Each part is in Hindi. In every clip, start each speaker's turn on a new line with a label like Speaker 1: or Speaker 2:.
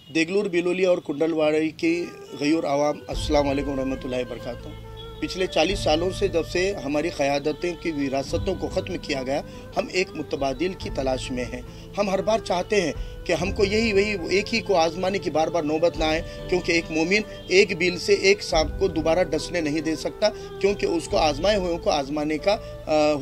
Speaker 1: देगलूर बिलोली और कुंडलवाड़ी की गयूर आवाम अस्सलाम वालेकुम रहमतुल्लाहि बरकातहू। पिछले 40 सालों से जब से हमारी क़यादतों की विरासतों को ख़त्म किया गया, हम एक मुतबादिल की तलाश में हैं। हम हर बार चाहते हैं कि हमको वही एक ही को आज़माने की बार बार नौबत ना आए, क्योंकि एक मोमिन एक बिल से एक सांप को दोबारा डसने नहीं दे सकता, क्योंकि उसको आज़माए हुए को आज़माने का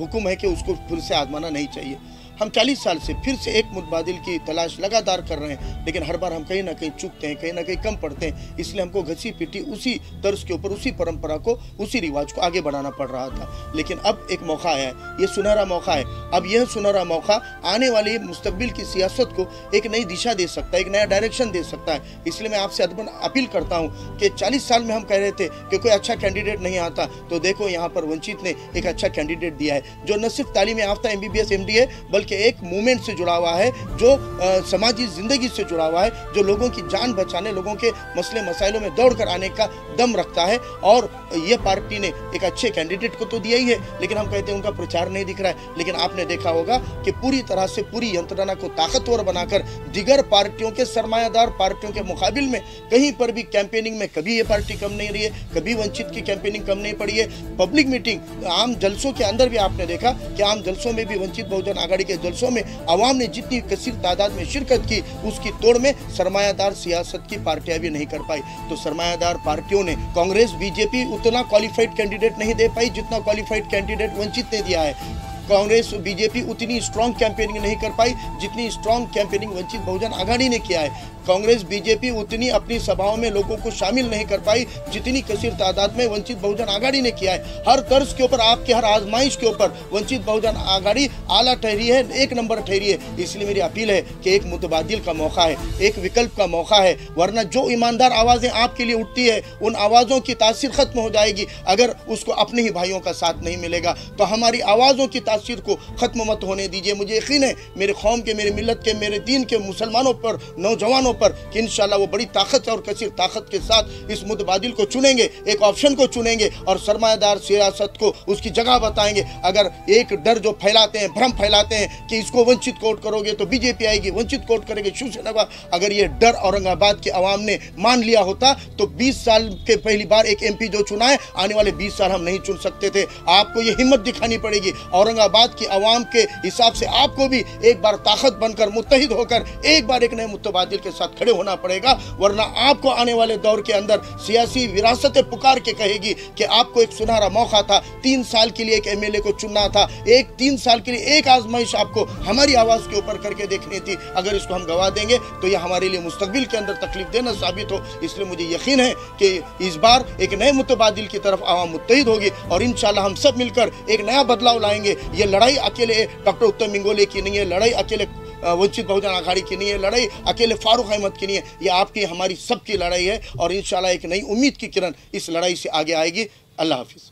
Speaker 1: हुक्म है कि उसको फिर से आज़माना नहीं चाहिए। हम 40 साल से फिर से एक मुतबादिल की तलाश लगातार कर रहे हैं, लेकिन हर बार हम कहीं ना कहीं चूकते हैं, कहीं ना कहीं कम पड़ते हैं। इसलिए हमको घसी पिटी उसी तर्ज के ऊपर, उसी परंपरा को, उसी रिवाज को आगे बढ़ाना पड़ रहा था। लेकिन अब एक मौका आया है, ये सुनहरा मौका है। अब यह सुनहरा मौका आने वाली मुस्तकबिल की सियासत को एक नई दिशा दे सकता है, एक नया डायरेक्शन दे सकता है। इसलिए मैं आपसे अदबन अपील करता हूँ कि 40 साल में हम कह रहे थे कि कोई अच्छा कैंडिडेट नहीं आता, तो देखो यहाँ पर वंचित ने एक अच्छा कैंडिडेट दिया है, जो न सिर्फ तालीम याफ्ता MBBS MD है, बल्कि एक मूवमेंट से जुड़ा हुआ है, जो समाजी जिंदगी से जुड़ा हुआ है, जो लोगों की जान बचाने, लोगों के मसले मसाइलों में दौड़ कर आने का दम रखता है। और ये पार्टी ने एक अच्छे कैंडिडेट को तो दिया ही है, लेकिन हम कहते हैं उनका प्रचार नहीं दिख रहा है। लेकिन आपने देखा होगा कि पूरी तरह से पूरी यंत्रणा को ताकतवर बनाकर दिगर पार्टियों के, सरमायादार पार्टियों के मुकाबिल में कहीं पर भी कैंपेनिंग में कभी ये पार्टी कम नहीं रही है, कभी वंचित की कैंपेनिंग कम नहीं पड़ी है। पब्लिक मीटिंग, आम जलसों के अंदर भी आपने देखा कि आम जलसों में भी वंचित बहुजन आघाड़ी के जलसों में अवाम ने जितनी कसीर तादाद में शिरकत की, उसकी तोड़ में सरमायादार सियासत की पार्टियां भी नहीं कर पाई। तो सरमायादार पार्टियों ने, कांग्रेस BJP उतना क्वालिफाइड कैंडिडेट नहीं दे पाई जितना क्वालिफाइड कैंडिडेट वंचित ने दिया है। कांग्रेस और BJP उतनी स्ट्रॉन्ग कैंपेनिंग नहीं कर पाई जितनी स्ट्रॉन्ग कैंपेनिंग वंचित बहुजन आघाड़ी ने किया है। कांग्रेस BJP उतनी अपनी सभाओं में लोगों को शामिल नहीं कर पाई जितनी कसीर तादाद में वंचित बहुजन आघाड़ी ने किया है। हर तर्ज के ऊपर, आपके हर आजमाइश के ऊपर वंचित बहुजन आघाड़ी आला ठहरी है, एक नंबर ठहरी है। इसलिए मेरी अपील है कि एक मुतबादिल का मौका है, एक विकल्प का मौका है, वरना जो ईमानदार आवाज़ें आपके लिए उठती है, उन आवाज़ों की तासीर खत्म हो जाएगी अगर उसको अपने ही भाइयों का साथ नहीं मिलेगा। तो हमारी आवाज़ों की तासीर को ख़त्म मत होने दीजिए। मुझे यकीन है मेरे कौम के, मेरे मिलत के, मेरे दीन के मुसलमानों पर, नौजवानों पर, कि इंशाल्लाह वो बड़ी ताकत और कसीर ताकत के साथ इस मुतबादिल को चुनेंगे, एक ऑप्शन को चुनेंगे और सरमायादार सियासत को उसकी जगह बताएंगे। अगर एक डर जो फैलाते हैं, भ्रम फैलाते हैं कि इसको वंचित कोट करोगे तो BJP आएगी, वंचित कोट करेंगे शिवसेना का, अगर ये डर औरंगाबाद के अवाम ने मान लिया होता तो 20 साल के पहली बार एक MP जो चुना है, आने वाले 20 साल हम नहीं चुन सकते थे। आपको ये हिम्मत दिखानी पड़ेगी। औरंगाबाद की अवाम के हिसाब से आपको भी एक बार ताकत बनकर, मुत्तहिद होकर एक बार एक नए मुतबादिल के साथ खड़े होना पड़ेगा, वरना आपको आने वाले दौर के अंदर सियासी विरासत पुकार के कहेगी कि आपको एक सुनहरा मौका था, 3 साल के लिए एक MLA को चुनना था, 3 साल के लिए एक आजमाइश आपको हमारी आवाज़ के ऊपर करके देखनी थी। अगर इसको हम गवा देंगे तो यह हमारे लिए मुस्तकबिल के अंदर तकलीफ देना साबित हो। इसलिए मुझे यकीन है कि इस बार एक नए मुतबादिल की तरफ आवाम मुत्तहिद होगी और इंशाल्लाह हम सब मिलकर एक नया बदलाव लाएंगे। ये लड़ाई अकेले डॉक्टर उत्तम मिंगोले की नहीं है, लड़ाई अकेले वंचित बहुजन आघाड़ी की नहीं है, लड़ाई अकेले फारूक अहमद की नहीं है, ये आपकी हमारी सबकी लड़ाई है। और इंशाल्लाह एक नई उम्मीद की किरण इस लड़ाई से आगे आएगी। अल्लाह हाफिज़।